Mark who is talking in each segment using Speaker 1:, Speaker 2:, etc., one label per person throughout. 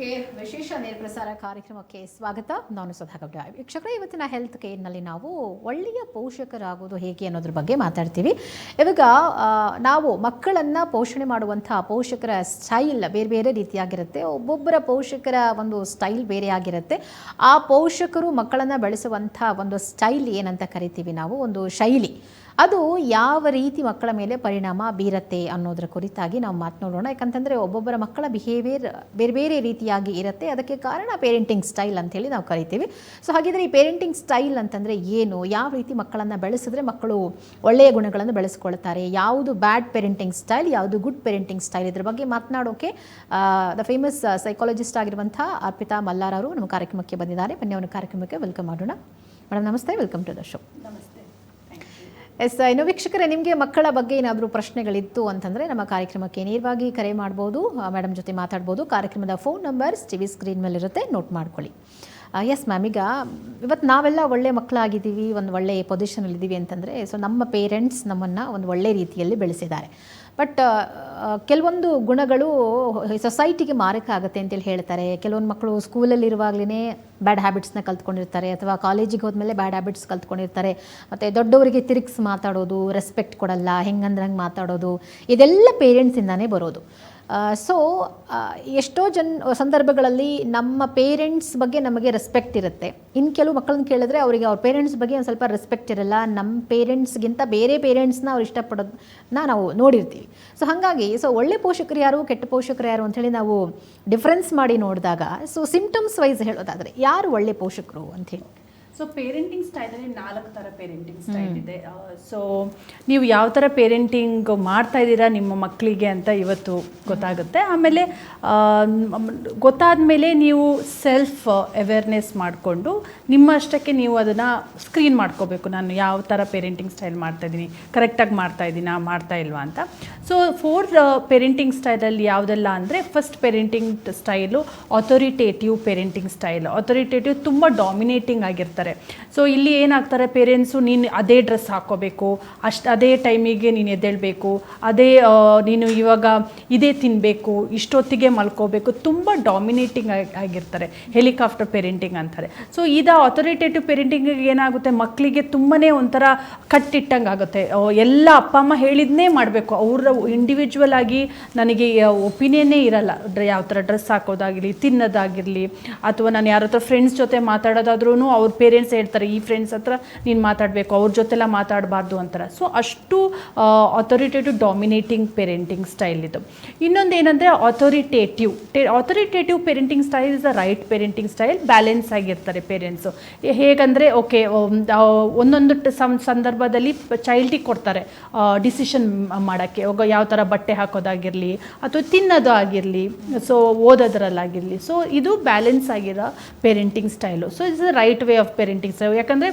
Speaker 1: Okay, ವಿಶೇಷ ನೇರ ಪ್ರಸಾರ ಕಾರ್ಯಕ್ರಮಕ್ಕೆ ಸ್ವಾಗತ. ನಾನು ಸುಧಾಗೌಡ. ವೀಕ್ಷಕರೇ, ಇವತ್ತಿನ ಹೆಲ್ತ್ ಕೇರ್ನಲ್ಲಿ ನಾವು ಒಳ್ಳೆಯ ಪೋಷಕರಾಗೋದು ಹೇಗೆ ಅನ್ನೋದ್ರ ಬಗ್ಗೆ ಮಾತಾಡ್ತೀವಿ. ಇವಾಗ ನಾವು ಮಕ್ಕಳನ್ನು ಪೋಷಣೆ ಮಾಡುವಂಥ ಪೋಷಕರ ಸ್ಟೈಲ್ ಬೇರೆ ಬೇರೆ ರೀತಿಯಾಗಿರುತ್ತೆ. ಒಬ್ಬೊಬ್ಬರ ಪೋಷಕರ ಒಂದು ಸ್ಟೈಲ್ ಬೇರೆ ಆಗಿರುತ್ತೆ. ಆ ಪೋಷಕರು ಮಕ್ಕಳನ್ನು ಬೆಳೆಸುವಂಥ ಒಂದು ಸ್ಟೈಲ್ ಏನಂತ ಕರಿತೀವಿ ನಾವು, ಒಂದು ಶೈಲಿ, ಅದು ಯಾವ ರೀತಿ ಮಕ್ಕಳ ಮೇಲೆ ಪರಿಣಾಮ ಬೀರುತ್ತೆ ಅನ್ನೋದರ ಕುರಿತಾಗಿ ನಾವು ಮಾತನಾಡೋಣ. ಯಾಕಂತಂದರೆ ಒಬ್ಬೊಬ್ಬರ ಮಕ್ಕಳ ಬಿಹೇವಿಯರ್ ಬೇರೆ ಬೇರೆ ರೀತಿಯಾಗಿ ಇರುತ್ತೆ. ಅದಕ್ಕೆ ಕಾರಣ ಪೇರೆಂಟಿಂಗ್ ಸ್ಟೈಲ್ ಅಂತೇಳಿ ನಾವು ಕರಿತೀವಿ. ಸೊ ಹಾಗಿದ್ರೆ ಈ ಪೇರೆಂಟಿಂಗ್ ಸ್ಟೈಲ್ ಅಂತಂದರೆ ಏನು, ಯಾವ ರೀತಿ ಮಕ್ಕಳನ್ನು ಬೆಳೆಸಿದ್ರೆ ಮಕ್ಕಳು ಒಳ್ಳೆಯ ಗುಣಗಳನ್ನು ಬೆಳೆಸ್ಕೊಳ್ತಾರೆ, ಯಾವುದು ಬ್ಯಾಡ್ ಪೇರೆಂಟಿಂಗ್ ಸ್ಟೈಲ್, ಯಾವುದು ಗುಡ್ ಪೇರೆಂಟಿಂಗ್ ಸ್ಟೈಲ್, ಇದ್ರ ಬಗ್ಗೆ ಮಾತನಾಡೋಕೆ ದ ಫೇಮಸ್ ಸೈಕಾಲಜಿಸ್ಟ್ ಆಗಿರುವಂಥ ಅರ್ಪಿತಾ ಮಲ್ಲಾರ್ ಅವರು ನಮ್ಮ ಕಾರ್ಯಕ್ರಮಕ್ಕೆ ಬಂದಿದ್ದಾರೆ. ಬನ್ನಿ ಅವರ ಕಾರ್ಯಕ್ರಮಕ್ಕೆ ವೆಲ್ಕಮ್ ಮಾಡೋಣ. ಮೇಡಮ್ ನಮಸ್ತೆ, ವೆಲ್ಕಮ್ ಟು ದ ಶೋ.
Speaker 2: ನಮಸ್ತೆ.
Speaker 1: ಎಸ್, ಇನ್ನು ವೀಕ್ಷಕರೇ, ನಿಮಗೆ ಮಕ್ಕಳ ಬಗ್ಗೆ ಏನಾದರೂ ಪ್ರಶ್ನೆಗಳಿತ್ತು ಅಂತಂದರೆ ನಮ್ಮ ಕಾರ್ಯಕ್ರಮಕ್ಕೆ ನೇರವಾಗಿ ಕರೆ ಮಾಡ್ಬೋದು, ಮೇಡಮ್ ಜೊತೆ ಮಾತಾಡ್ಬೋದು. ಕಾರ್ಯಕ್ರಮದ ಫೋನ್ ನಂಬರ್ಸ್ ಟಿವಿ ಸ್ಕ್ರೀನ್ ಮೇಲಿರುತ್ತೆ, ನೋಟ್ ಮಾಡ್ಕೊಳ್ಳಿ. ಎಸ್ ಮ್ಯಾಮ್, ಈಗ ಇವತ್ತು ನಾವೆಲ್ಲ ಒಳ್ಳೆ ಮಕ್ಕಳಾಗಿದ್ದೀವಿ, ಒಂದು ಒಳ್ಳೆಯ ಪೊಸಿಷನಲ್ಲಿದ್ದೀವಿ ಅಂತಂದರೆ ಸೊ ನಮ್ಮ ಪೇರೆಂಟ್ಸ್ ನಮ್ಮನ್ನು ಒಂದು ಒಳ್ಳೆ ರೀತಿಯಲ್ಲಿ ಬೆಳೆಸಿದ್ದಾರೆ. ಬಟ್ ಕೆಲವೊಂದು ಗುಣಗಳು ಸೊಸೈಟಿಗೆ ಮಾರಕ ಆಗುತ್ತೆ ಅಂತೇಳಿ ಹೇಳ್ತಾರೆ. ಕೆಲವೊಂದು ಮಕ್ಕಳು ಸ್ಕೂಲಲ್ಲಿರುವಾಗಲೇ ಬ್ಯಾಡ್ ಹ್ಯಾಬಿಟ್ಸ್ನ ಕಲ್ತ್ಕೊಂಡಿರ್ತಾರೆ, ಅಥವಾ ಕಾಲೇಜಿಗೆ ಹೋದ್ಮೇಲೆ ಬ್ಯಾಡ್ ಹ್ಯಾಬಿಟ್ಸ್ ಕಲ್ತ್ಕೊಂಡಿರ್ತಾರೆ. ಮತ್ತು ದೊಡ್ಡವರಿಗೆ ತಿರುಗಿಸಿ ಮಾತಾಡೋದು, ರೆಸ್ಪೆಕ್ಟ್ ಕೊಡಲ್ಲ, ಹೆಂಗಂದ್ರೆ ಹಂಗೆ ಮಾತಾಡೋದು, ಇದೆಲ್ಲ ಪೇರೆಂಟ್ಸಿಂದಾನೇ ಬರೋದು. ಸೊ ಎಷ್ಟೋ ಸಂದರ್ಭಗಳಲ್ಲಿ ನಮ್ಮ ಪೇರೆಂಟ್ಸ್ ಬಗ್ಗೆ ನಮಗೆ ರೆಸ್ಪೆಕ್ಟ್ ಇರುತ್ತೆ. ಇನ್ನು ಕೆಲವು ಮಕ್ಕಳನ್ನ ಕೇಳಿದ್ರೆ ಅವರಿಗೆ ಅವ್ರ ಪೇರೆಂಟ್ಸ್ ಬಗ್ಗೆ ಒಂದು ಸ್ವಲ್ಪ ರೆಸ್ಪೆಕ್ಟ್ ಇರಲ್ಲ. ನಮ್ಮ ಪೇರೆಂಟ್ಸ್ಗಿಂತ ಬೇರೆ ಪೇರೆಂಟ್ಸ್ನ ಅವ್ರು ಇಷ್ಟಪಡೋದನ್ನ ನಾವು ನೋಡಿರ್ತೀವಿ. ಸೊ ಹಾಗಾಗಿ ಒಳ್ಳೆ ಪೋಷಕರು ಯಾರು, ಕೆಟ್ಟ ಪೋಷಕರು ಯಾರು ಅಂಥೇಳಿ ನಾವು ಡಿಫ್ರೆನ್ಸ್ ಮಾಡಿ ನೋಡಿದಾಗ ಸಿಂಪ್ಟಮ್ಸ್ ವೈಸ್ ಹೇಳೋದಾದರೆ ಯಾರು ಒಳ್ಳೆ ಪೋಷಕರು ಅಂಥೇಳಿ.
Speaker 2: ಸೊ ಪೇರೆಂಟಿಂಗ್ ಸ್ಟೈಲಲ್ಲಿ 4 ಥರ ಪೇರೆಂಟಿಂಗ್ ಸ್ಟೈಲ್ ಇದೆ. ಸೊ ನೀವು ಯಾವ ಥರ ಪೇರೆಂಟಿಂಗ್ ಮಾಡ್ತಾ ಇದ್ದೀರಾ ನಿಮ್ಮ ಮಕ್ಕಳಿಗೆ ಅಂತ ಇವತ್ತು ಗೊತ್ತಾಗುತ್ತೆ. ಆಮೇಲೆ ಗೊತ್ತಾದ ಮೇಲೆ ನೀವು ಸೆಲ್ಫ್ ಅವೇರ್ನೆಸ್ ಮಾಡಿಕೊಂಡು ನಿಮ್ಮಷ್ಟಕ್ಕೆ ನೀವು ಅದನ್ನು ಸ್ಕ್ರೀನ್ ಮಾಡ್ಕೋಬೇಕು. ನಾನು ಯಾವ ಥರ ಪೇರೆಂಟಿಂಗ್ ಸ್ಟೈಲ್ ಮಾಡ್ತಾಯಿದ್ದೀನಿ, ಕರೆಕ್ಟಾಗಿ ಮಾಡ್ತಾ ಇಲ್ವಾ ಅಂತ. ಸೊ 4 ಪೇರೆಂಟಿಂಗ್ ಸ್ಟೈಲಲ್ಲಿ ಯಾವುದೆಲ್ಲ ಅಂದರೆ, first parenting style authoritative parenting style. Authoritative ತುಂಬ ಡಾಮಿನೇಟಿಂಗ್ ಆಗಿರ್ತಾರೆ. ಸೊ ಇಲ್ಲಿ ಏನಾಗ್ತಾರೆ, ಪೇರೆಂಟ್ಸು ನೀನು ಅದೇ ಡ್ರೆಸ್ ಹಾಕ್ಕೋಬೇಕು, ಅದೇ ಟೈಮಿಗೆ ನೀನು ಎದ್ದೇಳಬೇಕು, ನೀನು ಇವಾಗ ಇದೇ ತಿನ್ನಬೇಕು, ಇಷ್ಟೊತ್ತಿಗೆ ಮಲ್ಕೋಬೇಕು, ತುಂಬ ಡಾಮಿನೇಟಿಂಗ್ ಆಗಿರ್ತಾರೆ. ಹೆಲಿಕಾಪ್ಟರ್ ಪೇರೆಂಟಿಂಗ್ ಅಂತಾರೆ. ಸೊ ಅಥಾರಿಟೇಟಿವ್ ಪೇರೆಂಟಿಂಗಿಗೆ ಏನಾಗುತ್ತೆ, ಮಕ್ಕಳಿಗೆ ತುಂಬಾ ಒಂಥರ ಕಟ್ಟಿಟ್ಟಂಗೆ ಆಗುತ್ತೆ. ಎಲ್ಲ ಅಪ್ಪ ಅಮ್ಮ ಹೇಳಿದ್ನೇ ಮಾಡಬೇಕು. ಅವರ ಇಂಡಿವಿಜುವಲ್ ಆಗಿ ನನಗೆ ಒಪಿನಿಯನ್ನೇ ಇರಲ್ಲ. ಯಾವ ಥರ ಡ್ರೆಸ್ ಹಾಕೋದಾಗಿರಲಿ, ತಿನ್ನೋದಾಗಿರಲಿ, ಅಥವಾ ನಾನು ಯಾರ ಹತ್ರ ಫ್ರೆಂಡ್ಸ್ ಜೊತೆ ಮಾತಾಡೋದಾದ್ರೂ ಅವ್ರ ಪೇರೆಂಟ್ಸ್ ಹೇಳ್ತಾರೆ ಈ ಫ್ರೆಂಡ್ಸ್ ಹತ್ರ ನೀನು ಮಾತಾಡಬೇಕು, ಅವ್ರ ಜೊತೆಲ್ಲ ಮಾತಾಡಬಾರ್ದು ಅಂತಾರೆ. ಸೊ ಅಷ್ಟು ಅಥಾರಿಟೇಟಿವ್ ಡಾಮಿನೇಟಿಂಗ್ ಪೇರೆಂಟಿಂಗ್ ಸ್ಟೈಲ್ ಇದು. ಇನ್ನೊಂದು ಏನಂದರೆ authoritative parenting style is the right parenting style. Balance ಆಗಿರ್ತಾರೆ ಪೇರೆಂಟ್ಸು. ಹೇಗಂದರೆ, ಓಕೆ, ಒಂದೊಂದು ಸಂದರ್ಭದಲ್ಲಿ ಚೈಲ್ಡಿಗೆ ಕೊಡ್ತಾರೆ ಡಿಸಿಷನ್ ಮಾಡೋಕ್ಕೆ. ಯಾವ ಥರ ಬಟ್ಟೆ ಹಾಕೋದಾಗಿರಲಿ, ಅಥವಾ ತಿನ್ನೋದು ಆಗಿರಲಿ, ಸೊ ಓದೋದ್ರಲ್ಲಾಗಿರಲಿ. ಸೊ ಇದು ಬ್ಯಾಲೆನ್ಸ್ ಆಗಿರೋ parenting style. So it's the right way of parenting style. ಯಾಕಂದರೆ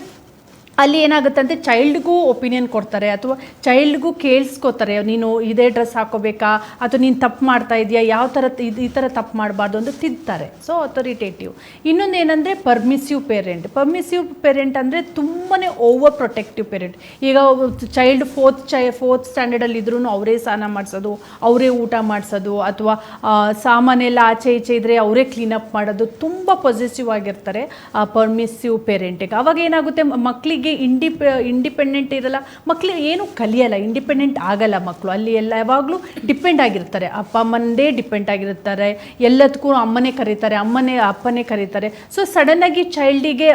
Speaker 2: ಅಲ್ಲಿ ಏನಾಗುತ್ತೆ ಅಂದರೆ ಚೈಲ್ಡ್ಗೂ ಒಪಿನಿಯನ್ ಕೊಡ್ತಾರೆ, ಅಥವಾ ಚೈಲ್ಡ್ಗೂ ಕೇಳಿಸ್ಕೋತಾರೆ, ನೀನು ಇದೇ ಡ್ರೆಸ್ ಹಾಕೋಬೇಕಾ, ಅಥವಾ ನೀನು ತಪ್ಪು ಮಾಡ್ತಾ ಇದೆಯಾ, ಯಾವ ಥರ ಈ ಥರ ತಪ್ಪು ಮಾಡಬಾರ್ದು ಅಂತ ತಿದ್ತಾರೆ. So authoritative. ಇನ್ನೊಂದು ಏನಂದರೆ ಪರ್ಮಿಸಿವ್ ಪೇರೆಂಟ್ ಅಂದರೆ ತುಂಬಾ ಓವರ್ ಪ್ರೊಟೆಕ್ಟಿವ್ ಪೇರೆಂಟ್. ಈಗ ಚೈಲ್ಡ್ ಫೋರ್ತ್ ಸ್ಟ್ಯಾಂಡರ್ಡಲ್ಲಿ ಇದ್ರೂ ಅವರೇ ಸ್ನಾನ ಮಾಡಿಸೋದು, ಅವರೇ ಊಟ ಮಾಡಿಸೋದು, ಅಥವಾ ಸಾಮಾನೆಲ್ಲ ಆಚೆ ಈಚೆ ಇದ್ದರೆ ಅವರೇ ಕ್ಲೀನಪ್ ಮಾಡೋದು, ತುಂಬ ಪಾಸಿಟಿವ್ ಆಗಿರ್ತಾರೆ ಪರ್ಮಿಸಿವ್ ಪೇರೆಂಟಿಗೆ. ಅವಾಗ ಏನಾಗುತ್ತೆ, ಮಕ್ಕಳಿಗೆ ಇಂಡಿಪೆಂಡೆಂಟ್ ಇರಲ್ಲ, ಮಕ್ಕಳಿಗೆ ಏನು ಕಲಿಯಲ್ಲ, ಇಂಡಿಪೆಂಡೆಂಟ್ ಆಗಲ್ಲ ಮಕ್ಕಳು. ಅಲ್ಲಿ ಎಲ್ಲ ಯಾವಾಗಲೂ ಡಿಪೆಂಡ್ ಆಗಿರ್ತಾರೆ, ಅಪ್ಪ ಅಮ್ಮಂದೇ ಡಿಪೆಂಡ್ ಆಗಿರ್ತಾರೆ. ಎಲ್ಲದಕ್ಕೂ ಅಮ್ಮನೇ ಕರೀತಾರೆ, ಅಪ್ಪನೇ ಕರೀತಾರೆ. ಸೊ ಸಡನ್ನಾಗಿ ಚೈಲ್ಡಿಗೆ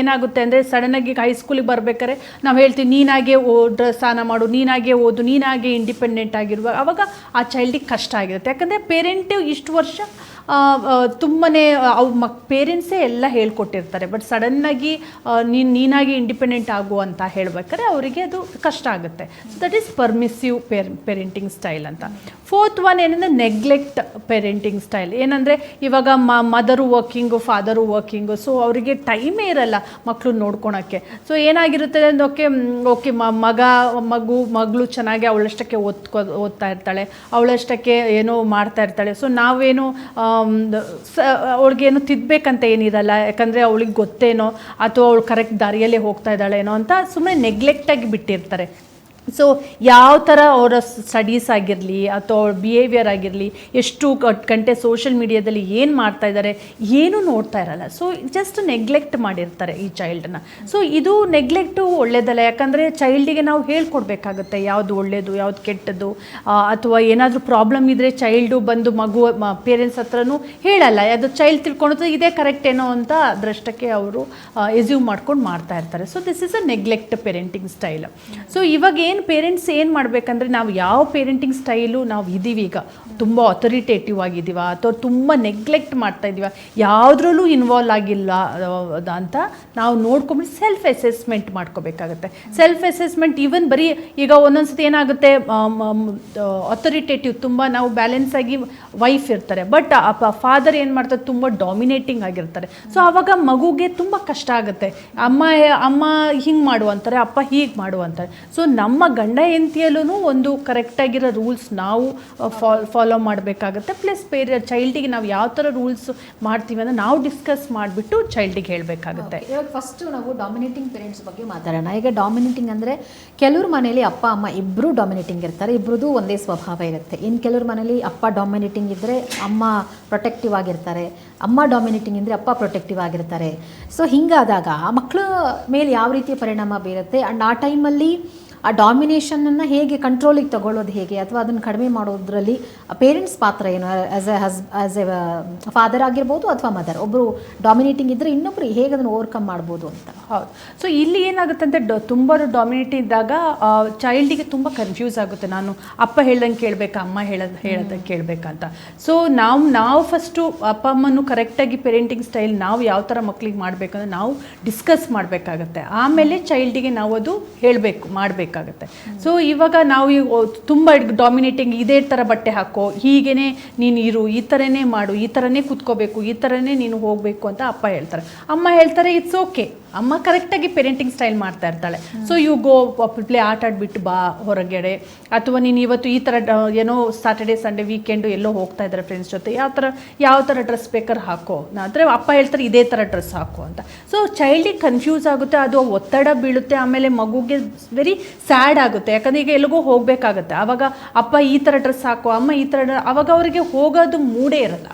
Speaker 2: ಏನಾಗುತ್ತೆ ಅಂದರೆ, ಸಡನ್ನಾಗಿ ಹೈಸ್ಕೂಲಿಗೆ ಬರ್ಬೇಕಾದ್ರೆ ನಾವು ಹೇಳ್ತೀವಿ ನೀನಾಗೆ ಸ್ನಾನ ಮಾಡು, ನೀನಾಗೆ ಓದು, ನೀನಾಗೆ ಇಂಡಿಪೆಂಡೆಂಟ್ ಆಗಿರುವಾಗ ಅವಾಗ ಆ ಚೈಲ್ಡಿಗೆ ಕಷ್ಟ ಆಗಿರುತ್ತೆ. ಯಾಕಂದರೆ ಪೇರೆಂಟು ಇಷ್ಟು ವರ್ಷ ತುಂಬಾ ಪೇರೆಂಟ್ಸೇ ಎಲ್ಲ ಹೇಳ್ಕೊಟ್ಟಿರ್ತಾರೆ. ಬಟ್ ಸಡನ್ನಾಗಿ ನೀನಾಗಿ ಇಂಡಿಪೆಂಡೆಂಟ್ ಆಗು ಅಂತ ಹೇಳ್ಬೇಕಾದ್ರೆ ಅವರಿಗೆ ಅದು ಕಷ್ಟ ಆಗುತ್ತೆ. So that is permissive parenting style ಅಂತ. 4th ಒನ್ ಏನಂದರೆ ನೆಗ್ಲೆಕ್ಟ್ ಪೇರೆಂಟಿಂಗ್ ಸ್ಟೈಲ್. ಏನಂದರೆ ಇವಾಗ mother working, father working, so ಅವರಿಗೆ ಟೈಮೇ ಇರಲ್ಲ ಮಕ್ಕಳು ನೋಡ್ಕೊಳಕ್ಕೆ. ಸೊ ಏನಾಗಿರುತ್ತೆ ಅಂದರೆ, ಓಕೆ ಮಗಳು ಚೆನ್ನಾಗಿ ಅವಳಷ್ಟಕ್ಕೆ ಓದ್ತಾ ಇರ್ತಾಳೆ, ಅವಳಷ್ಟಕ್ಕೆ ಏನೋ ಮಾಡ್ತಾ ಇರ್ತಾಳೆ. ಸೊ ನಾವೇನು ಅವಳಿಗೇನು ತಿದ್ದಬೇಕಂತ ಏನಿರಲ್ಲ, ಯಾಕಂದರೆ ಅವಳಿಗೆ ಗೊತ್ತೇನೋ, ಅಥವಾ ಅವಳು ಕರೆಕ್ಟ್ ದಾರಿಯಲ್ಲೇ ಹೋಗ್ತಾ ಇದ್ದಾಳೇನೋ ಅಂತ ಸುಮ್ಮನೆ ನೆಗ್ಲೆಕ್ಟಾಗಿ ಬಿಟ್ಟಿರ್ತಾರೆ. ಸೊ ಯಾವ ಥರ ಅವರ ಸ್ಟಡೀಸ್ ಆಗಿರಲಿ ಅಥವಾ ಅವ್ರ ಬಿಹೇವಿಯರ್ ಆಗಿರಲಿ, ಎಷ್ಟು ಗಂಟೆ ಸೋಷಿಯಲ್ ಮೀಡಿಯಾದಲ್ಲಿ ಏನು ಮಾಡ್ತಾ ಇದ್ದಾರೆ ಏನೂ ನೋಡ್ತಾ ಇರಲ್ಲ. ಸೊ ಜಸ್ಟ್ ನೆಗ್ಲೆಕ್ಟ್ ಮಾಡಿರ್ತಾರೆ ಈ ಚೈಲ್ಡನ್ನ. ಸೊ ಇದು ನೆಗ್ಲೆಕ್ಟು ಒಳ್ಳೇದಲ್ಲ, ಯಾಕಂದರೆ ಚೈಲ್ಡಿಗೆ ನಾವು ಹೇಳ್ಕೊಡ್ಬೇಕಾಗುತ್ತೆ ಯಾವುದು ಒಳ್ಳೆಯದು ಯಾವುದು ಕೆಟ್ಟದ್ದು. ಅಥವಾ ಏನಾದರೂ ಪ್ರಾಬ್ಲಮ್ ಇದ್ದರೆ ಚೈಲ್ಡು ಬಂದು ಪೇರೆಂಟ್ಸ್ ಹತ್ರನೂ ಹೇಳಲ್ಲ, ಅದು ಚೈಲ್ಡ್ ತಿಳ್ಕೊಳೋದು ಇದೇ ಕರೆಕ್ಟ್ ಏನೋ ಅಂತ ಅದರಷ್ಟಕ್ಕೆ ಅವರು ಎಸ್ಯೂಮ್ ಮಾಡ್ಕೊಂಡು ಮಾಡ್ತಾ ಇರ್ತಾರೆ. So this is a neglect parenting style. So ಇವಾಗ ಪೇರೆಂಟ್ಸ್ ಏನು ಮಾಡಬೇಕಂದ್ರೆ, ನಾವು ಯಾವ ಪೇರೆಂಟಿಂಗ್ ಸ್ಟೈಲು ನಾವು ಇದ್ದೀವಿ ಈಗ, ತುಂಬ ಅಥರಿಟೇಟಿವ್ ಆಗಿದ್ದೀವ ಅಥವಾ ತುಂಬ ನೆಗ್ಲೆಕ್ಟ್ ಮಾಡ್ತಾ ಇದ್ದೀವ, ಯಾವುದ್ರಲ್ಲೂ ಇನ್ವಾಲ್ವ್ ಆಗಿಲ್ಲ ಅಂತ ನಾವು ನೋಡ್ಕೊಂಬಿಟ್ಟು ಸೆಲ್ಫ್ ಅಸೆಸ್ಮೆಂಟ್ ಮಾಡ್ಕೋಬೇಕಾಗತ್ತೆ. ಸೆಲ್ಫ್ ಅಸೆಸ್ಮೆಂಟ್ ಈವನ್ ಬರೀ ಈಗ ಒಂದೊಂದ್ಸತಿ ಏನಾಗುತ್ತೆ, ಅಥರಿಟೇಟಿವ್ ತುಂಬ ನಾವು ಬ್ಯಾಲೆನ್ಸ್ ಆಗಿ ವೈಫ್ ಇರ್ತಾರೆ, ಬಟ್ ಫಾದರ್ ಏನು ಮಾಡ್ತಾರೆ ತುಂಬ ಡಾಮಿನೇಟಿಂಗ್ ಆಗಿರ್ತಾರೆ. ಸೊ ಆವಾಗ ಮಗುಗೆ ತುಂಬ ಕಷ್ಟ ಆಗುತ್ತೆ. ಅಮ್ಮ ಹಿಂಗೆ ಮಾಡುವಂತಾರೆ, ಅಪ್ಪ ಹೀಗೆ ಮಾಡುವಂತಾರೆ. ಸೊ ನಮ್ಮ ಗಂಡ ಹೆಂಡತಿಯಲ್ಲೂ ಒಂದು ಕರೆಕ್ಟಾಗಿರೋ ರೂಲ್ಸ್ ನಾವು ಫಾಲೋ ಮಾಡಬೇಕಾಗುತ್ತೆ. ಪ್ಲಸ್ ಚೈಲ್ಡಿಗೆ ನಾವು ಯಾವ ಥರ ರೂಲ್ಸ್ ಮಾಡ್ತೀವಿ ಅಂದರೆ ನಾವು ಡಿಸ್ಕಸ್ ಮಾಡಿಬಿಟ್ಟು ಚೈಲ್ಡಿಗೆ ಹೇಳಬೇಕಾಗುತ್ತೆ.
Speaker 1: ಇವಾಗ ಫಸ್ಟ್ ನಾವು ಡಾಮಿನೇಟಿಂಗ್ ಪೇರೆಂಟ್ಸ್ ಬಗ್ಗೆ ಮಾತಾಡೋಣ. ಈಗ ಡಾಮಿನೇಟಿಂಗ್ ಅಂದರೆ ಕೆಲವ್ರ ಮನೇಲಿ ಅಪ್ಪ ಅಮ್ಮ ಇಬ್ಬರು ಡಾಮಿನೇಟಿಂಗ್ ಇರ್ತಾರೆ, ಇಬ್ಬರದು ಒಂದೇ ಸ್ವಭಾವ ಇರುತ್ತೆ. ಇನ್ನು ಕೆಲವ್ರ ಮನೇಲಿ ಅಪ್ಪ ಡಾಮಿನೇಟಿಂಗ್ ಇದ್ದರೆ ಅಮ್ಮ ಪ್ರೊಟೆಕ್ಟಿವ್ ಆಗಿರ್ತಾರೆ, ಅಮ್ಮ ಡಾಮಿನೇಟಿಂಗ್ ಇದ್ದರೆ ಅಪ್ಪ ಪ್ರೊಟೆಕ್ಟಿವ್ ಆಗಿರ್ತಾರೆ. ಸೊ ಹಿಂಗಾದಾಗ ಮಕ್ಕಳ ಮೇಲೆ ಯಾವ ರೀತಿಯ ಪರಿಣಾಮ ಬೀರುತ್ತೆ, ಆ್ಯಂಡ್ ಆ ಟೈಮಲ್ಲಿ ಆ ಡಾಮಿನೇಷನನ್ನು ಹೇಗೆ ಕಂಟ್ರೋಲಿಗೆ ತಗೊಳ್ಳೋದು ಹೇಗೆ, ಅಥವಾ ಅದನ್ನು ಕಡಿಮೆ ಮಾಡೋದ್ರಲ್ಲಿ ಪೇರೆಂಟ್ಸ್ ಪಾತ್ರ ಏನು, ಆ್ಯಸ್ ಎ ಫಾದರ್ ಆಗಿರ್ಬೋದು ಅಥವಾ ಮದರ್, ಒಬ್ಬರು ಡಾಮಿನೇಟಿಂಗ್ ಇದ್ದರೆ ಇನ್ನೊಬ್ಬರು ಹೇಗೆ ಅದನ್ನು ಓವರ್ಕಮ್ ಮಾಡ್ಬೋದು ಅಂತ.
Speaker 2: ಹೌದು. ಸೊ ಇಲ್ಲಿ ಏನಾಗುತ್ತೆ ಅಂದರೆ ತುಂಬ ಡಾಮಿನೇಟ್ ಇದ್ದಾಗ ಚೈಲ್ಡಿಗೆ ತುಂಬ ಕನ್ಫ್ಯೂಸ್ ಆಗುತ್ತೆ. ನಾನು ಅಪ್ಪ ಹೇಳ್ದಂಗೆ ಕೇಳಬೇಕಾ, ಅಮ್ಮ ಹೇಳೋದಂಗೆ ಕೇಳಬೇಕಂತ. ಸೊ ನಾವು ಫಸ್ಟು ಅಪ್ಪ ಅಮ್ಮನೂ ಕರೆಕ್ಟಾಗಿ ಪೇರೆಂಟಿಂಗ್ ಸ್ಟೈಲ್ ನಾವು ಯಾವ ಥರ ಮಕ್ಳಿಗೆ ಮಾಡಬೇಕಂದ್ರೆ ನಾವು ಡಿಸ್ಕಸ್ ಮಾಡಬೇಕಾಗತ್ತೆ. ಆಮೇಲೆ ಚೈಲ್ಡಿಗೆ ನಾವು ಅದು ಮಾಡಬೇಕಾಗುತ್ತೆ. ಸೊ ಇವಾಗ ನಾವು ತುಂಬ ಡಾಮಿನೇಟಿಂಗ್, ಇದೇ ಥರ ಬಟ್ಟೆ ಹಾಕೋ, ಹೀಗೇನೆ ನೀನು ಇರು, ಈ ಥರನೇ ಮಾಡು, ಈ ಥರನೇ ಕೂತ್ಕೋಬೇಕು, ಈ ಥರನೇ ನೀನು ಹೋಗಬೇಕು ಅಂತ ಅಪ್ಪ ಹೇಳ್ತಾರೆ. ಅಮ್ಮ ಹೇಳ್ತಾರೆ ಇಟ್ಸ್ ಓಕೆ. ಅಮ್ಮ ಕರೆಕ್ಟಾಗಿ ಪೇರೆಂಟಿಂಗ್ ಸ್ಟೈಲ್ ಮಾಡ್ತಾ ಇರ್ತಾಳೆ. ಸೊ ಯು ಗೋ ಪ್ಲೇ ಆಟ ಆಡ್ಬಿಟ್ಟು ಬಾ ಹೊರಗಡೆ, ಅಥವಾ ನೀನು ಇವತ್ತು ಈ ಥರ ಏನೋ ಸ್ಯಾಟರ್ಡೇ ಸಂಡೇ ವೀಕೆಂಡು ಎಲ್ಲೋ ಹೋಗ್ತಾ ಇದ್ದಾರೆ ಫ್ರೆಂಡ್ಸ್ ಜೊತೆ, ಯಾವ ಥರ ಡ್ರೆಸ್ ಬೇಕಾದ್ರೆ ಹಾಕೋ, ಅಂದರೆ ಅಪ್ಪ ಹೇಳ್ತಾರೆ ಇದೇ ಥರ ಡ್ರೆಸ್ ಹಾಕೋ ಅಂತ. ಸೊ ಚೈಲ್ಡಿಗೆ ಕನ್ಫ್ಯೂಸ್ ಆಗುತ್ತೆ, ಅದು ಒತ್ತಡ ಬೀಳುತ್ತೆ. ಆಮೇಲೆ ಮಗುಗೆ ವೆರಿ ಸ್ಯಾಡ್ ಆಗುತ್ತೆ, ಯಾಕಂದರೆ ಈಗ ಎಲ್ಲಿಗೋ ಹೋಗಬೇಕಾಗತ್ತೆ. ಆವಾಗ ಅಪ್ಪ ಈ ಥರ ಡ್ರೆಸ್ ಹಾಕೋ, ಅಮ್ಮ ಈ ಥರ, ಆವಾಗ ಅವರಿಗೆ ಹೋಗೋದು ಮೂಡೇ ಇರಲ್ಲ.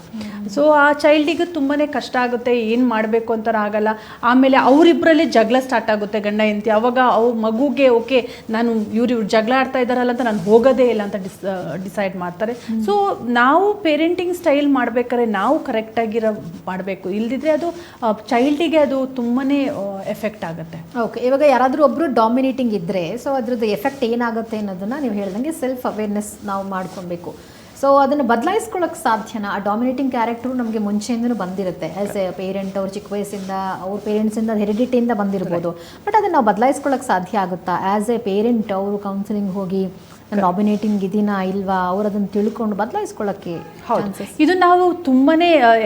Speaker 2: ಸೊ ಆ ಚೈಲ್ಡಿಗೆ ತುಂಬಾ ಕಷ್ಟ ಆಗುತ್ತೆ, ಏನು ಮಾಡಬೇಕು ಅಂತಾರೆ ಆಗಲ್ಲ. ಆಮೇಲೆ ಅವರಿಬ್ಬರಲ್ಲಿ ಜಗಳ ಸ್ಟಾರ್ಟ್ ಆಗುತ್ತೆ, ಗಂಡ ಹೆಂಡತಿ. ಅವಾಗ ಮಗುಗೆ ಓಕೆ ನಾನು ಇವ್ರು ಜಗಳ ಆಡ್ತಾ ಇದ್ದಾರಲ್ಲ ಅಂತ ನಾನು ಹೋಗೋದೇ ಇಲ್ಲ ಅಂತ ಡಿಸೈಡ್ ಮಾಡ್ತಾರೆ. ಸೊ ನಾವು ಪೇರೆಂಟಿಂಗ್ ಸ್ಟೈಲ್ ಮಾಡ್ಬೇಕಾದ್ರೆ ನಾವು ಕರೆಕ್ಟಾಗಿರೋ ಮಾಡಬೇಕು, ಇಲ್ದಿದ್ರೆ ಅದು ಚೈಲ್ಡಿಗೆ ಅದು ತುಂಬಾ ಎಫೆಕ್ಟ್ ಆಗುತ್ತೆ.
Speaker 1: ಓಕೆ, ಇವಾಗ ಯಾರಾದರೂ ಒಬ್ಬರು ಡಾಮಿನೇಟಿಂಗ್ ಇದ್ದರೆ ಸೊ ಅದ್ರದ್ದು ಎಫೆಕ್ಟ್ ಏನಾಗುತ್ತೆ ಅನ್ನೋದನ್ನು ನೀವು ಹೇಳ್ದಂಗೆ ಸೆಲ್ಫ್ ಅವೇರ್ನೆಸ್ ನಾವು ಮಾಡ್ಕೊಬೇಕು. ಸೊ ಅದನ್ನು ಬದಲಾಯಿಸ್ಕೊಳ್ಳೋಕ್ಕೆ ಸಾಧ್ಯನಾ? ಆ ಡಾಮಿನೇಟಿಂಗ್ ಕ್ಯಾರೆಕ್ಟರು ನಮಗೆ ಮುಂಚೆಯಿಂದನೂ ಬಂದಿರುತ್ತೆ. ಆ್ಯಸ್ ಎ ಪೇರೆಂಟ್, ಅವ್ರ ಚಿಕ್ಕ ವಯಸ್ಸಿಂದ ಅವ್ರ ಪೇರೆಂಟ್ಸಿಂದ ಹೆರಿಡಿಟಿಯಿಂದ ಬಂದಿರ್ಬೋದು. ಬಟ್ ಅದನ್ನು ನಾವು ಬದಲಾಯಿಸ್ಕೊಳ್ಳೋಕ್ಕೆ ಸಾಧ್ಯ ಆಗುತ್ತಾ? ಆ್ಯಸ್ ಎ ಪೇರೆಂಟ್ ಅವರು ಕೌನ್ಸಿಲಿಂಗ್ ಹೋಗಿ ಡಾಮಿನೇಟಿಂಗ್ ಇದೀನಾ ಇಲ್ವಾ ಅವ್ರು ಅದನ್ನು ತಿಳ್ಕೊಂಡು ಬದಲಾಯಿಸ್ಕೊಳ್ಳೋಕ್ಕೆ?
Speaker 2: ಹೌದು, ಇದು ನಾವು ತುಂಬಾ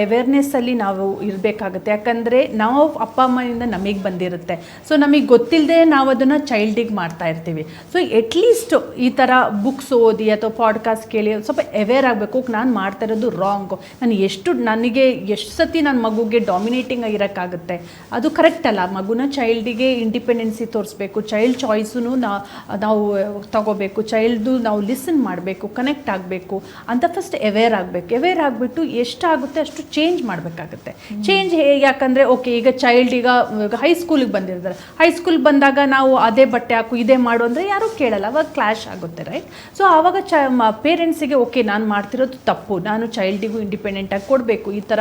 Speaker 2: ಅವೇರ್ನೆಸ್ಸಲ್ಲಿ ನಾವು ಇರಬೇಕಾಗುತ್ತೆ. ಯಾಕಂದರೆ ನಾವು ಅಪ್ಪ ಅಮ್ಮನಿಂದ ನಮಗೆ ಬಂದಿರುತ್ತೆ. ಸೊ ನಮಗೆ ಗೊತ್ತಿಲ್ಲದೆ ನಾವು ಅದನ್ನು ಚೈಲ್ಡಿಗೆ ಮಾಡ್ತಾ ಇರ್ತೀವಿ. ಸೊ ಎಟ್ಲೀಸ್ಟ್ ಈ ಥರ ಬುಕ್ಸ್ ಓದಿ ಅಥವಾ ಪಾಡ್ಕಾಸ್ಟ್ ಕೇಳಿ ಸ್ವಲ್ಪ ಅವೇರ್ ಆಗಬೇಕು. ನಾನು ಮಾಡ್ತಾ ಇರೋದು ರಾಂಗು, ನನಗೆ ಎಷ್ಟು ಸತಿ ನನ್ನ ಮಗುಗೆ ಡಾಮಿನೇಟಿಂಗ್ ಆಗಿರೋಕ್ಕಾಗುತ್ತೆ, ಅದು ಕರೆಕ್ಟ್ ಅಲ್ಲ. ಮಗುನ ಚೈಲ್ಡಿಗೆ ಇಂಡಿಪೆಂಡೆನ್ಸಿ ತೋರಿಸ್ಬೇಕು, ಚೈಲ್ಡ್ ಚಾಯ್ಸೂ ನಾವು ತಗೋಬೇಕು, ಚೈಲ್ಡ್ದು ನಾವು ಲಿಸನ್ ಮಾಡಬೇಕು, ಕನೆಕ್ಟ್ ಆಗಬೇಕು ಅಂತ ಫಸ್ಟ್ ಅವೇರ್ ಆಗಿಬಿಟ್ಟು ಎಷ್ಟಾಗುತ್ತೆ ಅಷ್ಟು ಚೇಂಜ್ ಮಾಡಬೇಕಾಗುತ್ತೆ. ಚೇಂಜ್ ಯಾಕಂದರೆ ಓಕೆ, ಈಗ ಚೈಲ್ಡ್ ಈಗ ಹೈಸ್ಕೂಲಿಗೆ ಬಂದಿರ್ತಾರೆ, ಹೈಸ್ಕೂಲ್ ಬಂದಾಗ ನಾವು ಅದೇ ಬಟ್ಟೆ ಹಾಕು ಇದೇ ಮಾಡು ಅಂದರೆ ಯಾರೂ ಕೇಳಲ್ಲ, ಅವಾಗ ಕ್ಲಾಶ್ ಆಗುತ್ತೆ, ರೈಟ್? ಸೊ ಆವಾಗ ಪೇರೆಂಟ್ಸಿಗೆ ಓಕೆ ನಾನು ಮಾಡ್ತಿರೋದು ತಪ್ಪು, ನಾನು ಚೈಲ್ಡಿಗೂ ಇಂಡಿಪೆಂಡೆಂಟಾಗಿ ಕೊಡಬೇಕು, ಈ ಥರ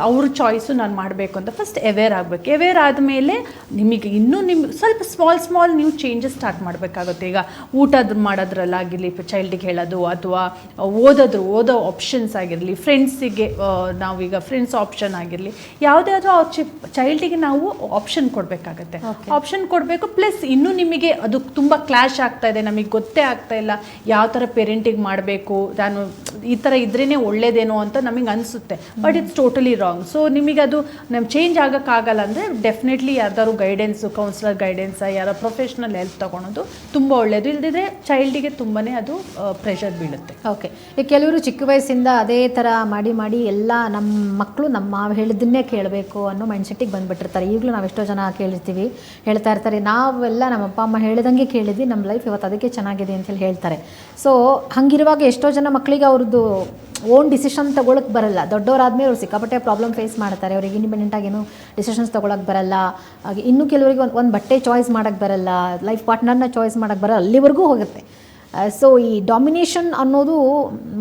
Speaker 2: ಅವ್ರ ಚಾಯ್ಸು ನಾನು ಮಾಡಬೇಕು ಅಂತ ಫಸ್ಟ್ ಅವೇರ್ ಆಗಬೇಕು. ಅವೇರ್ ಆದಮೇಲೆ ನಿಮಗೆ ಸ್ವಲ್ಪ ಸ್ಮಾಲ್ ನೀವು ಚೇಂಜಸ್ ಸ್ಟಾರ್ಟ್ ಮಾಡಬೇಕಾಗುತ್ತೆ. ಈಗ ಊಟದ ಮಾಡೋದ್ರಲ್ಲಾಗಿರಲಿ ಚೈಲ್ಡಿಗೆ ಹೇಳೋದು, ಅಥವಾ ಓದೋ ಆಪ್ಷನ್ಸ್ ಆಗಿರಲಿ, ಫ್ರೆಂಡ್ಸಿಗೆ ನಾವೀಗ ಫ್ರೆಂಡ್ಸ್ ಆಪ್ಷನ್ ಆಗಿರಲಿ, ಯಾವುದಾದ್ರೂ ಚೈಲ್ಡಿಗೆ ನಾವು ಆಪ್ಷನ್ ಕೊಡಬೇಕಾಗತ್ತೆ. ಆಪ್ಷನ್ ಕೊಡಬೇಕು. ಪ್ಲಸ್ ಇನ್ನೂ ನಿಮಗೆ ಅದು ತುಂಬ ಕ್ಲಾಶ್ ಆಗ್ತಾ ಇದೆ, ನಮಗೆ ಗೊತ್ತೇ ಆಗ್ತಾ ಇಲ್ಲ ಯಾವ ಥರ ಪೇರೆಂಟಿಂಗ್ ಮಾಡಬೇಕು, ನಾನು ಈ ಥರ ಇದ್ರೇ ಒಳ್ಳೇದೇನೋ ಅಂತ ನಮಗೆ ಅನಿಸುತ್ತೆ, but it's totally wrong. So ನಿಮಗೆ ಅದು ಚೇಂಜ್ ಆಗೋಕ್ಕಾಗಲ್ಲ ಅಂದರೆ ಡೆಫಿನೆಟ್ಲಿ ಯಾರ್ದಾದ್ರು ಗೈಡೆನ್ಸು, ಕೌನ್ಸಿಲರ್ ಗೈಡೆನ್ಸ, ಯಾರೋ ಪ್ರೊಫೆಷ್ನಲ್ ಹೆಲ್ಪ್ ತೊಗೊಳೋದು ತುಂಬ ಒಳ್ಳೆಯದು. ಇಲ್ಲದಿದ್ದರೆ ಚೈಲ್ಡಿಗೆ ತುಂಬಾ ಅದು ಪ್ರೆಷರ್ ಬೀಳುತ್ತೆ.
Speaker 1: ಓಕೆ, ಈಗ ಕೆಲವರು ಚಿಕ್ಕ ವಯಸ್ಸಿಂದ ಅದೇ ಥರ ಮಾಡಿ ಎಲ್ಲ ನಮ್ಮ ಮಕ್ಕಳು ನಮ್ಮ ಹೇಳಿದ್ದನ್ನೇ ಕೇಳಬೇಕು ಅನ್ನೋ ಮೈಂಡ್ಸೆಟ್ಟಿಗೆ ಬಂದುಬಿಟ್ಟಿರ್ತಾರೆ. ಈಗಲೂ ನಾವು ಎಷ್ಟೋ ಜನ ಕೇಳಿರ್ತೀವಿ, ಹೇಳ್ತಾ ಇರ್ತಾರೆ, ನಾವೆಲ್ಲ ನಮ್ಮ ಅಪ್ಪ ಅಮ್ಮ ಹೇಳಿದಂಗೆ ಕೇಳಿದ್ವಿ, ನಮ್ಮ ಲೈಫ್ ಇವತ್ತು ಅದಕ್ಕೆ ಚೆನ್ನಾಗಿದೆ ಅಂತೇಳಿ ಹೇಳ್ತಾರೆ. ಸೊ ಹಾಗಿರುವಾಗ ಎಷ್ಟೋ ಜನ ಮಕ್ಕಳಿಗೆ ಅವ್ರದ್ದು ಓನ್ ಡಿಸಿಷನ್ ತೊಗೊಳಕ್ಕೆ ಬರಲ್ಲ. ದೊಡ್ಡವರಾದ್ಮೇಲೆ ಅವ್ರು ಸಿಕ್ಕಾಪಟ್ಟೆ ಪ್ರಾಬ್ಲಮ್ ಫೇಸ್ ಮಾಡ್ತಾರೆ, ಅವ್ರಿಗೆ ಇಂಡಿಪೆಂಡೆಂಟಾಗಿ ಏನೂ ಡಿಸಿಷನ್ಸ್ ತೊಗೊಳಕ್ಕೆ ಬರಲ್ಲ. ಹಾಗೆ ಇನ್ನೂ ಕೆಲವರಿಗೆ ಒಂದು ಬಟ್ಟೆ ಚಾಯ್ಸ್ ಮಾಡೋಕ್ಕೆ ಬರಲ್ಲ, ಲೈಫ್ ಪಾರ್ಟ್ನರ್ನ ಚಾಯ್ಸ್ ಮಾಡೋಕ್ಕೆ ಬರಲ್ಲ, ಅಲ್ಲಿವರೆಗೂ ಹೋಗುತ್ತೆ. ಸೊ ಈ ಡಾಮಿನೇಷನ್ ಅನ್ನೋದು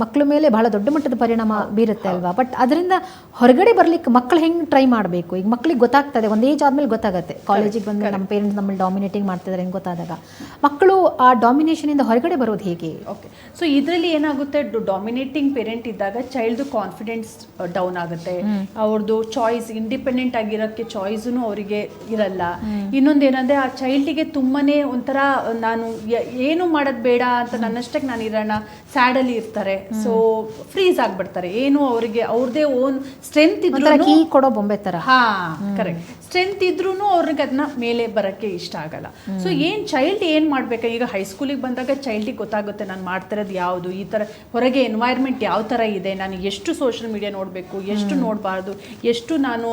Speaker 1: ಮಕ್ಕಳ ಮೇಲೆ ಬಹಳ ದೊಡ್ಡ ಮಟ್ಟದ ಪರಿಣಾಮ ಬೀರುತ್ತೆ ಅಲ್ವಾ. ಬಟ್ ಅದರಿಂದ ಹೊರಗಡೆ ಬರಲಿಕ್ಕೆ ಮಕ್ಕಳು ಹೆಂಗೆ ಟ್ರೈ ಮಾಡಬೇಕು? ಈಗ ಮಕ್ಕಳಿಗೆ ಗೊತ್ತಾಗ್ತದೆ, ಒಂದು ಏಜ್ ಆದಮೇಲೆ ಗೊತ್ತಾಗುತ್ತೆ, ಕಾಲೇಜಿಗೆ ಬಂದರೆ ನಮ್ಮ ಪೇರೆಂಟ್ಸ್ ನಮ್ಮಲ್ಲಿ ಡಾಮಿನೇಟಿಂಗ್ ಮಾಡ್ತಿದ್ದಾರೆ ಹೆಂಗೆ ಗೊತ್ತಾದಾಗ ಮಕ್ಕಳು ಆ ಡಾಮಿನೇಷನಿಂದ ಹೊರಗಡೆ ಬರೋದು ಹೇಗೆ?
Speaker 2: ಓಕೆ, ಸೊ ಇದರಲ್ಲಿ ಏನಾಗುತ್ತೆ, ಡಾಮಿನೇಟಿಂಗ್ ಪೇರೆಂಟ್ ಇದ್ದಾಗ ಚೈಲ್ಡ್ದು ಕಾನ್ಫಿಡೆನ್ಸ್ ಡೌನ್ ಆಗುತ್ತೆ, ಅವ್ರದ್ದು ಚಾಯ್ಸ್ ಇಂಡಿಪೆಂಡೆಂಟ್ ಆಗಿರೋಕ್ಕೆ ಚಾಯ್ಸೂ ಅವರಿಗೆ ಇರಲ್ಲ. ಇನ್ನೊಂದು ಏನಂದರೆ ಆ ಚೈಲ್ಡಿಗೆ ತುಂಬಾ ಒಂಥರ ನಾನು ಏನು ಮಾಡೋದು ಬೇಡ ಅಂತ ನನ್ನಷ್ಟಕ್ಕೆ ನಾನು ಇರೋಣ ಸ್ಯಾಡಲ್ಲಿ ಇರ್ತಾರೆ. ಸೊ ಫ್ರೀಸ್ ಆಗಿಬಿಡ್ತಾರೆ, ಏನು ಅವರಿಗೆ ಅವ್ರದೇ ಓನ್ ಸ್ಟ್ರೆಂತ್ ಇದ್ರೂ
Speaker 1: ಕೀ ಕೊಡೋ ಬೊಂಬೆ ಥರ.
Speaker 2: ಕರೆಕ್ಟ್, ಸ್ಟ್ರೆಂತ್ ಇದ್ರೂ ಅವ್ರಿಗೆ ಅದನ್ನ ಮೇಲೆ ಬರೋಕ್ಕೆ ಇಷ್ಟ ಆಗಲ್ಲ. ಸೊ ಚೈಲ್ಡ್ ಏನು ಮಾಡಬೇಕು, ಈಗ ಹೈಸ್ಕೂಲಿಗೆ ಬಂದಾಗ ಚೈಲ್ಡಿಗೆ ಗೊತ್ತಾಗುತ್ತೆ ನಾನು ಮಾಡ್ತಿರೋದು ಯಾವುದು, ಈ ಥರ ಹೊರಗೆ ಎನ್ವೈರ್ಮೆಂಟ್ ಯಾವ ಥರ ಇದೆ, ನಾನು ಎಷ್ಟು ಸೋಷಿಯಲ್ ಮೀಡಿಯಾ ನೋಡಬೇಕು, ಎಷ್ಟು ನೋಡಬಾರ್ದು, ಎಷ್ಟು ನಾನು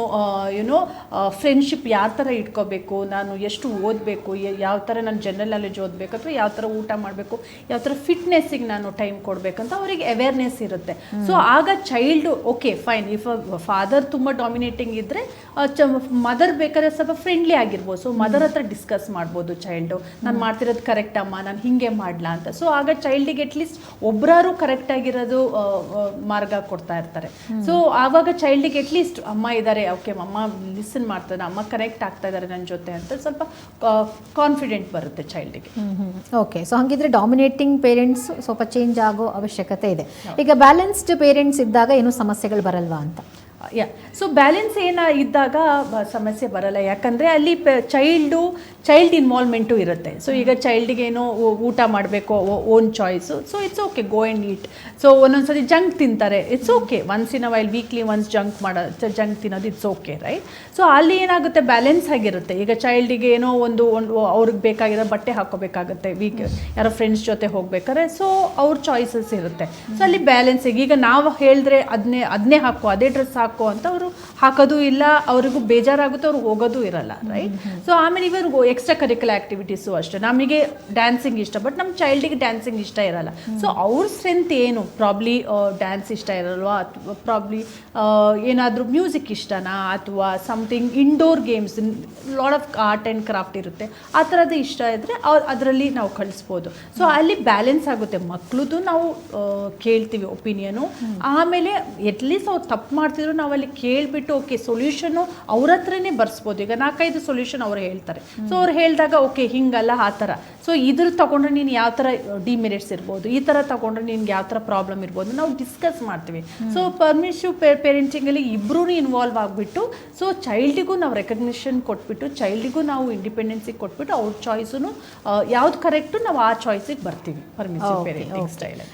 Speaker 2: ಫ್ರೆಂಡ್ಶಿಪ್ ಯಾವ ಥರ ಇಟ್ಕೋಬೇಕು, ನಾನು ಎಷ್ಟು ಓದಬೇಕು, ಯಾವ ಥರ ನಾನು ಜನರಲ್ ನಾಲೆಜ್ ಓದಬೇಕು, ಅಥವಾ ಯಾವ ಥರ ಊಟ ಮಾಡಬೇಕು, ಯಾವ ಥರ ಫಿಟ್ನೆಸ್ಸಿಗೆ ನಾನು ಟೈಮ್ ಕೊಡಬೇಕಂತ ಅವರಿಗೆ ಅವೇರ್ನೆಸ್ ಇರುತ್ತೆ. ಸೊ ಆಗ child okay fine, if father ತುಂಬ ಡಾಮಿನೇಟಿಂಗ್ ಇದ್ದರೆ ಮದರ್ ಬೇಕಾದ್ರೆ ಸ್ವಲ್ಪ ಫ್ರೆಂಡ್ಲಿ ಆಗಿರ್ಬೋದು. ಸೊ ಮದರ್ ಹತ್ರ ಡಿಸ್ಕಸ್ ಮಾಡ್ಬೋದು ಚೈಲ್ಡು, ನಾನು ಮಾಡ್ತಿರೋದು ಕರೆಕ್ಟ್ ಅಮ್ಮ, ನಾನು ಹೀಗೆ ಮಾಡಲಾ ಅಂತ. ಸೊ ಆಗ ಚೈಲ್ಡಿಗೆ ಅಟ್ಲೀಸ್ಟ್ ಒಬ್ಬರಾರು ಕರೆಕ್ಟಾಗಿರೋದು ಮಾರ್ಗ ಕೊಡ್ತಾ ಇರ್ತಾರೆ. ಸೊ ಆವಾಗ ಚೈಲ್ಡಿಗೆ ಅಟ್ಲೀಸ್ಟ್ ಅಮ್ಮ ಇದ್ದಾರೆ, ಓಕೆ ಅಮ್ಮ ಲಿಸನ್ ಮಾಡ್ತಾರೆ, ಅಮ್ಮ ಕರೆಕ್ಟ್ ಆಗ್ತಾ ಇದ್ದಾರೆ ನನ್ನ ಜೊತೆ ಅಂತ ಸ್ವಲ್ಪ ಕಾನ್ಫಿಡೆಂಟ್ ಬರುತ್ತೆ ಚೈಲ್ಡಿಗೆ.
Speaker 1: ಓಕೆ, ಸೊ ಹಾಗಿದ್ರೆ ಡಾಮಿನೇಟಿಂಗ್ ಪೇರೆಂಟ್ಸ್ ಸ್ವಲ್ಪ ಚೇಂಜ್ ಆಗೋ ಅವಶ್ಯಕತೆ ಇದೆ. ಈಗ ಬ್ಯಾಲೆನ್ಸ್ಡ್ ಪೇರೆಂಟ್ಸ್ ಇದ್ದಾಗ ಏನು ಸಮಸ್ಯೆಗಳು ಬರಲ್ವಾ ಅಂತ?
Speaker 2: ಸೊ ಬ್ಯಾಲೆನ್ಸ್ ಇದ್ದಾಗ ಸಮಸ್ಯೆ ಬರಲ್ಲ, ಯಾಕಂದರೆ ಅಲ್ಲಿ ಚೈಲ್ಡ್ ಇನ್ವಾಲ್ವ್ಮೆಂಟು ಇರುತ್ತೆ. ಸೊ ಈಗ ಚೈಲ್ಡಿಗೆ ಏನೋ ಊಟ ಮಾಡಬೇಕು own choice, so it's okay, go and eat. So ಒಂದೊಂದ್ಸತಿ ಜಂಕ್ ತಿಂತಾರೆ, it's okay, once in a while weekly once junk ತಿನ್ನೋದು ಇಟ್ಸ್ ಓಕೆ, ರೈಟ್. ಸೊ ಅಲ್ಲಿ ಏನಾಗುತ್ತೆ, ಬ್ಯಾಲೆನ್ಸ್ ಆಗಿರುತ್ತೆ. ಈಗ ಚೈಲ್ಡಿಗೆ ಏನೋ ಒಂದು ಅವ್ರಿಗೆ ಬೇಕಾಗಿರೋ ಬಟ್ಟೆ ಹಾಕೋಬೇಕಾಗುತ್ತೆ, ಯಾರೋ ಫ್ರೆಂಡ್ಸ್ ಜೊತೆ ಹೋಗ್ಬೇಕಾದ್ರೆ, ಸೊ ಅವ್ರ ಚಾಯ್ಸಸ್ ಇರುತ್ತೆ. ಸೊ ಅಲ್ಲಿ ಬ್ಯಾಲೆನ್ಸ್ ಈಗ ನಾವು ಹೇಳಿದ್ರೆ ಅದನ್ನೇ ಹಾಕೋ, ಅದೇ ಡ್ರೆಸ್ ಹಾಕೋ ಅಂತ ಅವರು ಹಾಕೋದು ಇಲ್ಲ, ಅವ್ರಿಗೂ ಬೇಜಾರಾಗುತ್ತೆ, ಅವ್ರಿಗೆ ಹೋಗೋದು ಇರಲ್ಲ, ರೈಟ್. ಸೊ ಆಮೇಲೆ ಇವರು ಎಕ್ಸ್ಟ್ರಾ ಕರಿಕ್ಯುಲರ್ ಆ್ಯಕ್ಟಿವಿಟೀಸು ಅಷ್ಟೇ, ನಮಗೆ ಡ್ಯಾನ್ಸಿಂಗ್ ಇಷ್ಟ, ಬಟ್ ನಮ್ಮ ಚೈಲ್ಡಿಗೆ ಡ್ಯಾನ್ಸಿಂಗ್ ಇಷ್ಟ ಇರಲ್ಲ. ಸೊ ಅವ್ರ ಸ್ಟ್ರೆಂತ್ ಏನು, ಪ್ರಾಬ್ಲಿ ಡ್ಯಾನ್ಸ್ ಇಷ್ಟ ಇರಲ್ವಾ, ಅಥವಾ ಪ್ರಾಬ್ಲಿ ಏನಾದರೂ ಮ್ಯೂಸಿಕ್ ಇಷ್ಟನಾ, ಅಥವಾ something indoor games, lot of art and craft ಇರುತ್ತೆ, ಆ ಥರದ್ದು ಇಷ್ಟ ಇದ್ದರೆ ಅದರಲ್ಲಿ ನಾವು ಕಳಿಸ್ಬೋದು. ಸೊ ಅಲ್ಲಿ ಬ್ಯಾಲೆನ್ಸ್ ಆಗುತ್ತೆ. ಮಕ್ಕಳದು ನಾವು ಕೇಳ್ತೀವಿ ಒಪಿನಿಯನು, ಆಮೇಲೆ ಎಟ್ಲೀಸ್ಟ್ ಅವ್ರು ತಪ್ಪು ಮಾಡ್ತಿದ್ರು ನಾವಲ್ಲಿ ಕೇಳಿಬಿಟ್ಟು ಓಕೆ ಸೊಲ್ಯೂಷನು ಅವ್ರ ಹತ್ರನೇ ಬರ್ಸ್ಬೋದು. ಈಗ 4-5 ಸೊಲ್ಯೂಷನ್ ಅವ್ರು ಹೇಳ್ತಾರೆ, ಸೊ ಅವ್ರು ಹೇಳಿದಾಗ ಓಕೆ ಹಿಂಗಲ್ಲ ಆ ಥರ, ಸೊ ಇದ್ರ ತೊಗೊಂಡ್ರೆ ನೀನು ಯಾವ ಥರ ಡಿಮೆರಿಟ್ಸ್ ಇರ್ಬೋದು, ಈ ಥರ ತೊಗೊಂಡ್ರೆ ನಿನ್ಗೆ ಯಾವ ಥರ ಪ್ರಾಬ್ಲಮ್ ಇರ್ಬೋದು, ನಾವು ಡಿಸ್ಕಸ್ ಮಾಡ್ತೀವಿ. ಸೊ ಪರ್ಮಿಸಿವ್ ಪೇರೆಂಟಿಂಗಲ್ಲಿ ಇಬ್ಬರೂ ಇನ್ವಾಲ್ವ್ ಆಗಿಬಿಟ್ಟು, ಸೊ ಚೈಲ್ಡಿಗೂ ನಾವು ರೆಕಗ್ನಿಷನ್ ಕೊಟ್ಬಿಟ್ಟು, ಚೈಲ್ಡಿಗೂ ನಾವು ಇಂಡಿಪೆಂಡೆನ್ಸಿಗೆ ಕೊಟ್ಬಿಟ್ಟು, ಅವ್ರ ಚಾಯ್ಸೂ ಯಾವ್ದು ಕರೆಕ್ಟು ನಾವು ಆ ಚಾಯ್ಸಿಗೆ ಬರ್ತೀವಿ ಪರ್ಮಿಸಿವ್ ಪೇರೆಂಟಿಂಗ್ ಸ್ಟೈಲಲ್ಲಿ.